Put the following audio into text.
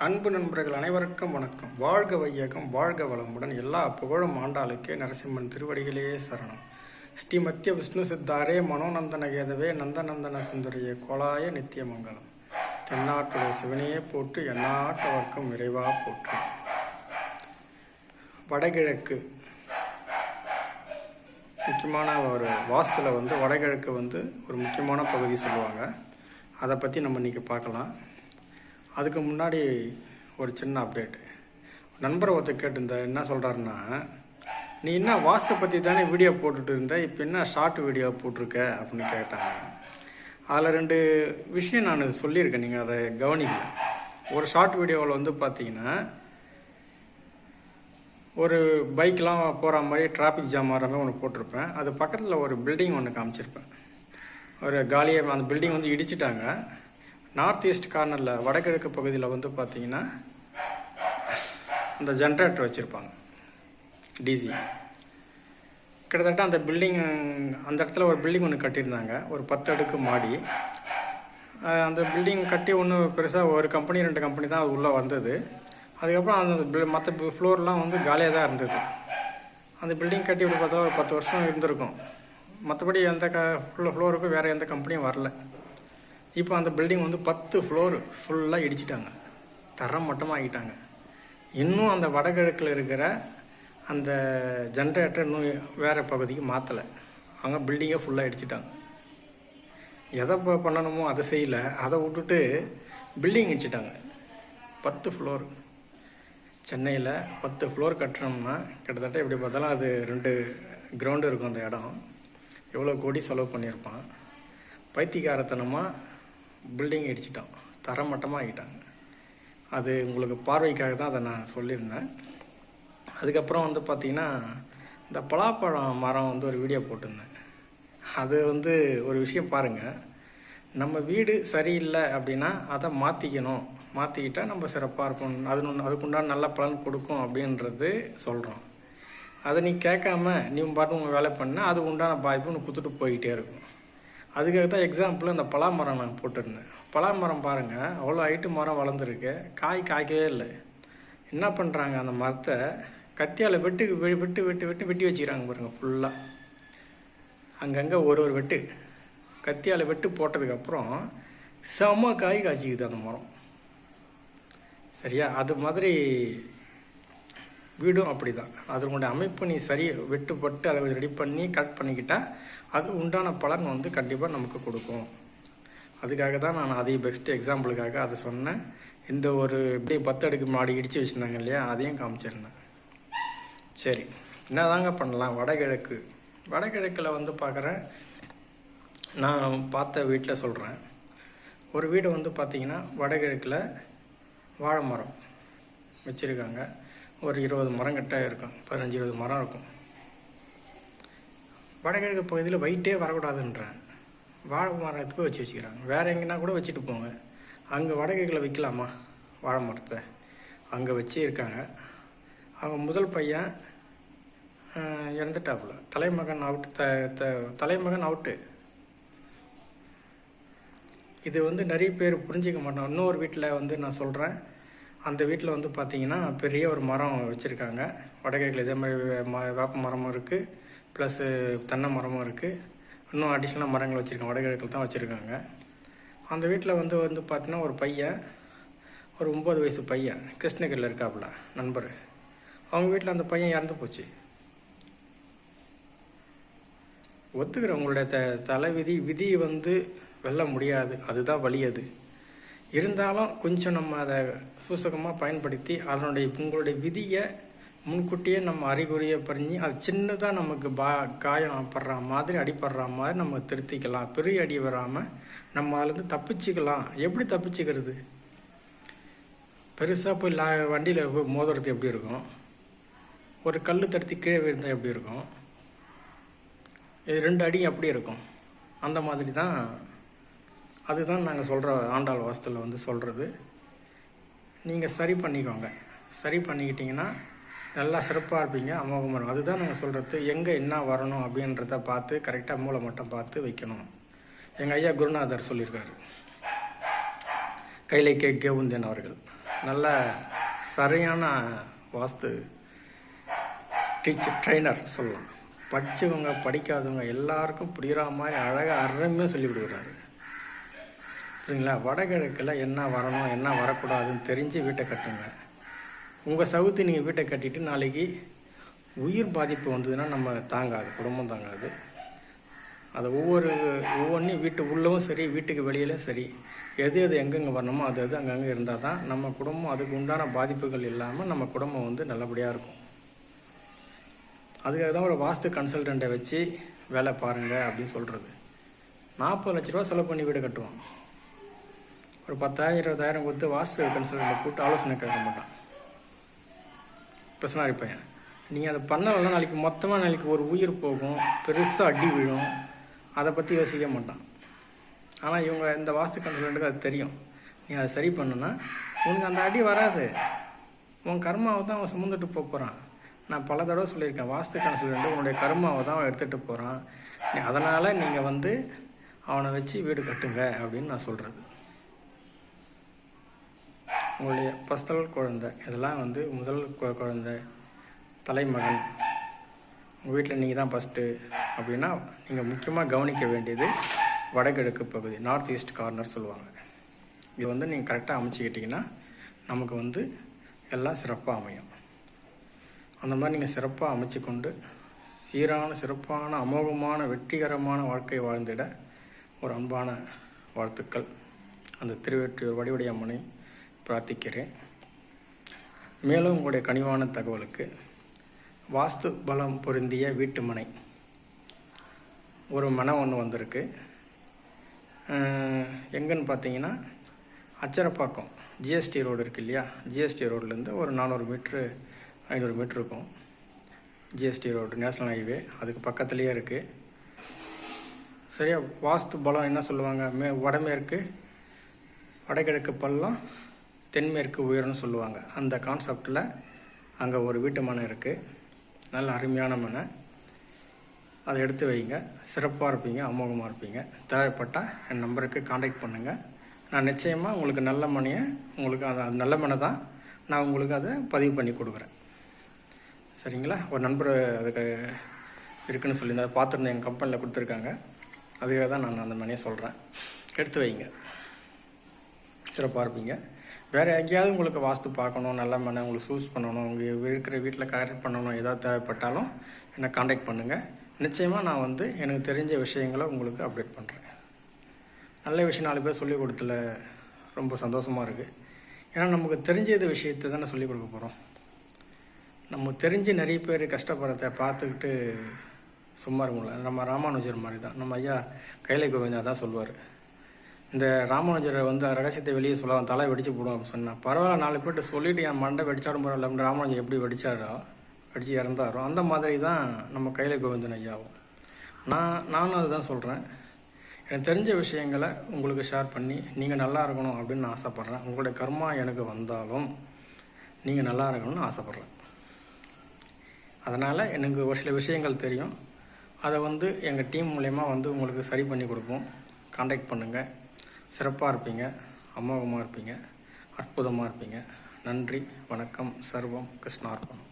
அன்பு நண்பர்கள் அனைவருக்கும் வணக்கம். வாழ்க வையகம், வாழ்க வளமுடன். எல்லா புகழும் ஆண்டாளுக்கே. நரசிம்மன் திருவடிகளே சரணம். ஸ்ரீ மத்திய விஷ்ணு சித்தாரே மனோநந்தன கேதவே நந்தநந்தன சுந்தரிய கோலாய நித்தியமங்கலம். தென்னாட்டுடைய சிவனையே போட்டு எந்நாட்டவர்க்கும் விரைவா போற்று. வடகிழக்கு முக்கியமான ஒரு வாஸ்துல வடகிழக்கு ஒரு முக்கியமான பகுதி சொல்லுவாங்க. அதை பற்றி நம்ம இன்றைக்கி பார்க்கலாம். அதுக்கு முன்னாடி ஒரு சின்ன அப்டேட். நண்பரை ஒருத்தர் கேட்டிருந்த என்ன சொல்கிறாருன்னா, நீ என்ன வாஸ்து பற்றி தானே வீடியோ போட்டுட்டு இருந்த, இப்போ என்ன ஷார்ட் வீடியோ போட்டிருக்க அப்படின்னு கேட்டாங்க. அதில் 2 விஷயம் நான் சொல்லியிருக்கேன், நீங்கள் அதை கவனிக்கல. ஒரு ஷார்ட் வீடியோவில் பார்த்தீங்கன்னா ஒரு பைக்கெலாம் போகிற மாதிரி டிராஃபிக் ஜாம் ஆகிற மாதிரி ஒன்று போட்டிருப்பேன். அது பக்கத்தில் ஒரு பில்டிங் ஒன்று காமிச்சிருப்பேன். ஒரு காலியாக அந்த பில்டிங் இடிச்சிட்டாங்க. நார்த் ஈஸ்ட் கார்னரில் வடகிழக்கு பகுதியில் பார்த்தீங்கன்னா இந்த ஜென்ரேட்டர் வச்சுருப்பாங்க, டிசி. கிட்டத்தட்ட அந்த பில்டிங், அந்த இடத்துல ஒரு பில்டிங் ஒன்று கட்டியிருந்தாங்க, ஒரு 10 அடுக்கு மாடி. அந்த பில்டிங் கட்டி ஒன்று பெருசாக ஒரு கம்பெனி 2 கம்பெனி தான் அது உள்ளே வந்தது. அதுக்கப்புறம் அந்த மற்ற ஃப்ளோர்லாம் காலியாக தான் இருந்தது. அந்த பில்டிங் கட்டி இப்படி பார்த்தா ஒரு 10 வருஷம் இருந்திருக்கும். மற்றபடி எந்த ஃப்ளோருக்கும் வேறு எந்த கம்பெனியும் வரல. இப்போ அந்த பில்டிங் 10 ஃப்ளோரு ஃபுல்லாக இடிச்சிட்டாங்க, தரம் மட்டமாக ஆகிட்டாங்க. இன்னும் அந்த வடகிழக்கில் இருக்கிற அந்த ஜென்ரேட்டர் இன்னும் வேறு பகுதிக்கு மாற்றலை. அவங்க பில்டிங்கை ஃபுல்லாக இடிச்சிட்டாங்க. எதை பண்ணணுமோ அதை செய்யலை, அதை விட்டுட்டு பில்டிங் இடிச்சிட்டாங்க. 10 ஃப்ளோர். சென்னையில் 10 ஃப்ளோர் கட்டணும்னா கிட்டத்தட்ட எப்படி பார்த்தாலும் அது 2 கிரவுண்டு இருக்கும். அந்த இடம் எவ்வளோ கோடி செலவு பண்ணியிருப்பான். பைத்தியக்காரத்தனமாக பில்டிங் இடிச்சிட்டோம், தரமட்டமாக ஆகிட்டாங்க. அது உங்களுக்கு பார்வைக்காக தான் அதை நான் சொல்லியிருந்தேன். அதுக்கப்புறம் பார்த்திங்கன்னா இந்த பலாப்பழம் மரம் ஒரு வீடியோ போட்டிருந்தேன். அது ஒரு விஷயம் பாருங்கள். நம்ம வீடு சரியில்லை அப்படின்னா அதை மாற்றிக்கணும். மாற்றிக்கிட்டால் நம்ம சிறப்பாக இருக்கும், அதுக்குண்டான நல்ல பலன் கொடுக்கும் அப்படின்றது சொல்கிறோம். அதை நீ கேட்காம நீ பாட்டு உங்கள் வேலை பண்ணால் அது உண்டான பாய்ப்பு உனக்கு கொடுத்துட்டு போய்கிட்டே இருக்கும். அதுக்காக தான் எக்ஸாம்பிள் அந்த பலாமரம் நான் போட்டிருந்தேன். பலாமரம் பாருங்கள், அவ்வளோ ஹைட்டு மரம் வளர்ந்துருக்கு, காய்க்கவே இல்லை. என்ன பண்ணுறாங்க, அந்த மரத்தை கத்தியால் வெட்டி வச்சுக்கிறாங்க பாருங்கள். ஃபுல்லாக அங்கங்கே ஒரு வெட்டு கத்தியால் வெட்டு போட்டதுக்கப்புறம் செம காய்ச்சிக்குது அந்த மரம். சரியா? அது மாதிரி வீடும் அப்படி தான். அதனுடைய அமைப்பு நீ வெட்டுப்பட்டு அதை ரெடி பண்ணி கட் பண்ணிக்கிட்டால் அது உண்டான பலன் கண்டிப்பாக நமக்கு கொடுக்கும். அதுக்காக தான் நான் அதை பெஸ்ட் எக்ஸாம்பிளுக்காக அதை சொன்னேன். இந்த ஒரு இப்படி 10 அடுக்கு மாடி இடித்து வச்சுருந்தாங்க இல்லையா, அதையும் காமிச்சிருந்தேன். சரி, என்ன தாங்க பண்ணலாம்? வடகிழக்கில் பார்க்குறேன். நான் பார்த்த வீட்டில் சொல்கிறேன். ஒரு வீடு பார்த்திங்கன்னா வடகிழக்கில் வாழை மரம் வச்சுருக்காங்க. ஒரு 20 மரம் கிட்ட இருக்கும், 15-20 மரம் இருக்கும். வடகிழக்கு பகுதியில் வெயிட்டே வரக்கூடாதுன்றேன். வாழை மரத்துக்கு வச்சுக்கிறாங்க. வேறு எங்கன்னா கூட வச்சுட்டு போங்க. அங்கே வடகிழக்கில் வைக்கலாமா வாழை மரத்தை? அங்கே வச்சு இருக்காங்க. அவங்க முதல் பையன் இறந்துட்டாப்புல. தலைமகன் அவுட்டு. இது நிறைய பேர் புரிஞ்சிக்க மாட்டோம். இன்னொரு வீட்டில் நான் சொல்கிறேன். அந்த வீட்டில் பார்த்தீங்கன்னா பெரிய ஒரு மரம் வச்சுருக்காங்க. வடகிழக்கில் இதே மாதிரி வேப்ப மரமும் இருக்குது, ப்ளஸ்ஸு தென்னை மரமும் இருக்குது. இன்னும் அடிஷ்னலாக மரங்கள் வச்சுருக்காங்க. வடகிழக்கில் தான் வச்சுருக்காங்க. அந்த வீட்டில் பார்த்தீங்கன்னா ஒரு பையன், ஒரு 9 வயசு பையன், கிருஷ்ணகிரியில் இருக்காப்புல நண்பர். அவங்க வீட்டில் அந்த பையன் இறந்து போச்சு. ஒத்துக்கிற உங்களுடைய தலைவிதி வெல்ல முடியாது, அதுதான் வழி. அது இருந்தாலும் கொஞ்சம் நம்ம அதை சூசகமாக பயன்படுத்தி உங்களுடைய விதியை முன்கூட்டியே நம்ம அறிகுறியை பறிஞ்சு அது சின்னதாக நமக்கு காயம் படுற மாதிரி அடிப்படுற மாதிரி நம்ம திருத்திக்கலாம். பெரிய அடி வராமல் நம்ம அதிலேருந்து தப்பிச்சுக்கலாம். எப்படி தப்பிச்சுக்கிறது? பெருசாக போய் வண்டியில் போய் மோதுறது எப்படி இருக்கும்? ஒரு கல் தடுத்து கீழே விழுந்தால் எப்படி இருக்கும்? இது 2 அடி எப்படி இருக்கும்? அந்த மாதிரி தான். அதுதான் நாங்கள் சொல்கிற ஆண்டாள் வாஸ்துவில் சொல்கிறது. நீங்கள் சரி பண்ணிக்கோங்க. சரி பண்ணிக்கிட்டிங்கன்னா நல்லா சிறப்பாக இருப்பீங்க, அமோகமாக இருக்கும். அதுதான் நாங்கள் சொல்கிறது. எங்கே என்ன வரணும் அப்படின்றத பார்த்து கரெக்டாக மூளை மட்டும் பார்த்து வைக்கணும். எங்கள் ஐயா குருநாதர் சொல்லியிருக்காரு, கைலை கே கேவுந்தன் அவர்கள். நல்ல சரியான வாஸ்து ட்ரைனர் சொல்லலாம். படித்தவங்க படிக்காதவங்க எல்லாருக்கும் புரிகிற மாதிரி அழகாக அருமையாக சொல்லி கொடுக்குறாரு. புரியுங்களா? வடகிழக்கில் என்ன வரணும் என்ன வரக்கூடாதுன்னு தெரிஞ்சு வீட்டை கட்டுங்க. உங்கள் சவுத்து நீங்கள் வீட்டை கட்டிட்டு நாளைக்கு உயிர் பாதிப்பு வந்ததுன்னா நம்ம தாங்காது, குடும்பம் தாங்காது. அதை ஒவ்வொன்றையும் வீட்டு உள்ளவும் சரி வீட்டுக்கு வெளியிலும் சரி எது எங்கெங்கே வரணுமோ அது அங்கங்கே இருந்தால் தான் நம்ம குடும்பம் அதுக்கு உண்டான பாதிப்புகள் இல்லாமல் நம்ம குடும்பம் நல்லபடியாக இருக்கும். அதுக்காக தான் ஒரு வாஸ்து கன்சல்டண்ட்டை வச்சு வேலை பாருங்கள் அப்படின்னு சொல்கிறது. 40 லட்ச ரூபா செலவு பண்ணி வீடு கட்டுவோம். ஒரு 10,000 20,000 கொடுத்து வாஸ்து கன்சல்டண்ட்டை கூப்பிட்டு ஆலோசனை கேட்க மாட்டான் பிரச்சனை பையன். நீங்கள் அதை பண்ணலைன்னா நாளைக்கு ஒரு உயிர் போகும், பெருசாக அடி விழும், அதை பற்றி யோசிக்க மாட்டான். ஆனால் இவங்க இந்த வாஸ்து கன்சல்டண்ட்டுக்கு அது தெரியும். நீ அதை சரி பண்ணுன்னா உனக்கு அந்த அடி வராது. உன் கர்மாவை தான் அவன் சுமந்துட்டு போகிறான். நான் பல தடவை சொல்லியிருக்கேன், வாஸ்து கன்சல்டண்ட்டு உன்னுடைய கர்மாவை தான் அவன் எடுத்துகிட்டு போகிறான். அதனால் நீங்கள் அவனை வச்சு வீடு கட்டுங்க அப்படின்னு நான் சொல்கிறது. உங்களுடைய பர்சனல் குழந்தை இதெல்லாம் முதல் குழந்தை, தலைமகன், உங்கள் வீட்டில் நீங்கள் தான் ஃபஸ்ட்டு அப்படின்னா நீங்கள் முக்கியமாக கவனிக்க வேண்டியது வடகிழக்கு பகுதி, நார்த் ஈஸ்ட் கார்னர் சொல்லுவாங்க. இது நீங்கள் கரெக்டாக அமைச்சிக்கிட்டிங்கன்னா நமக்கு எல்லாம் சிறப்பாக அமையும். அந்த மாதிரி நீங்கள் சிறப்பாக அமைச்சிக்கொண்டு சீரான சிறப்பான அமோகமான வெற்றிகரமான வாழ்க்கை வாழ்ந்திட ஒரு அன்பான வாழ்த்துக்கள். அந்த திருவெற்றியூர் வடிவுடைய அம்மனை பிரார்த்திக்கிறேன். மேலும் உங்களுடைய கனிவான தகவலுக்கு வாஸ்து பலம் பொருந்திய வீட்டு மனை ஒரு மனை ஒன்று வந்திருக்கு. எங்கன்னு பார்த்தீங்கன்னா அச்சரப்பாக்கம் ஜிஎஸ்டி ரோடு இருக்குது இல்லையா, ஜிஎஸ்டி ரோட்லேருந்து ஒரு 400 மீட்ரு 500 மீட்ரு இருக்கும். ஜிஎஸ்டி ரோடு நேஷ்னல் ஹைவே அதுக்கு பக்கத்துலேயே இருக்குது. சரியா? வாஸ்து பலம் என்ன சொல்லுவாங்க, வடமேற்கு வடகிழக்கு பள்ளம் தென்மேற்கு உயரம்னு சொல்லுவாங்க. அந்த கான்செப்டில் அங்கே ஒரு வீட்டு மனை இருக்குது. நல்ல அருமையான மனை. அதை எடுத்து வைங்க, சிறப்பாக இருப்பீங்க, அமோகமாக இருப்பீங்க. தேவைப்பட்டால் என் நம்பருக்கு காண்டாக்ட் பண்ணுங்கள். நான் நிச்சயமாக உங்களுக்கு நல்ல மனையை அது நல்ல மனை தான் நான் உங்களுக்கு அதை பதிவு பண்ணி கொடுக்குறேன். சரிங்களா? ஒரு நண்பர் அதுக்கு இருக்குன்னு சொல்லி அதை பார்த்துருந்தேன், எங்கள் கம்பெனியில் கொடுத்துருக்காங்க. அதுக்காக தான் நான் அந்த மனையை சொல்கிறேன். எடுத்து வைங்க, சிறப்பாக இருப்பீங்க. வேறு எங்கேயாவது உங்களுக்கு வாஸ்து பார்க்கணும், நல்ல மனை உங்களுக்கு சூஸ் பண்ணணும், உங்கள் இருக்கிற வீட்டில் கரெக்ட் பண்ணணும், ஏதாவது தேவைப்பட்டாலும் என்னை காண்டாக்ட் பண்ணுங்கள். நிச்சயமாக நான் எனக்கு தெரிஞ்ச விஷயங்களை உங்களுக்கு அப்டேட் பண்ணுறேன். நல்ல விஷயம் 4 பேர் சொல்லிக் கொடுத்துல ரொம்ப சந்தோஷமாக இருக்குது. ஏன்னா நமக்கு தெரிஞ்ச விஷயத்தை தானே சொல்லிக் கொடுக்க போகிறோம். நம்ம தெரிஞ்சு நிறைய பேர் கஷ்டப்படுறத பார்த்துக்கிட்டு சும்மா இருக்கும்ல. நம்ம ராமானுஜர் மாதிரி தான், நம்ம ஐயா கைலை கோவிந்தா தான் சொல்லுவார். இந்த ராமானுஜரை ரகசியத்தை வெளியே சொல்ல தலை வெடிச்சு போடும் அப்படின்னு சொன்னால் பரவாயில்ல, 4 பேர்கிட்ட சொல்லிவிட்டு என் மண்டை வெடிச்சாடும் பரவாயில்ல அப்படின்னு ராமானுஜர் எப்படி வெடிச்சு இறந்தாரோ அந்த மாதிரி தான் நம்ம கைலை கோவிந்தன் ஐயாவும். நானும் அதுதான் சொல்கிறேன். எனக்கு தெரிஞ்ச விஷயங்களை உங்களுக்கு ஷேர் பண்ணி நீங்கள் நல்லா இருக்கணும் அப்படின்னு நான் ஆசைப்பட்றேன். உங்களுடைய கர்மா எனக்கு வந்தாலும் நீங்கள் நல்லா இருக்கணும்னு ஆசைப்பட்றேன். அதனால் எனக்கு ஒரு சில விஷயங்கள் தெரியும். அதை எங்கள் டீம் மூலயமா உங்களுக்கு சரி பண்ணி கொடுப்போம். காண்டாக்ட் பண்ணுங்கள். சிறப்பாக இருப்பீங்க, அமோகமாக இருப்பீங்க, அற்புதமாக இருப்பீங்க. நன்றி, வணக்கம். சர்வம் கிருஷ்ணார்ப்பணம்.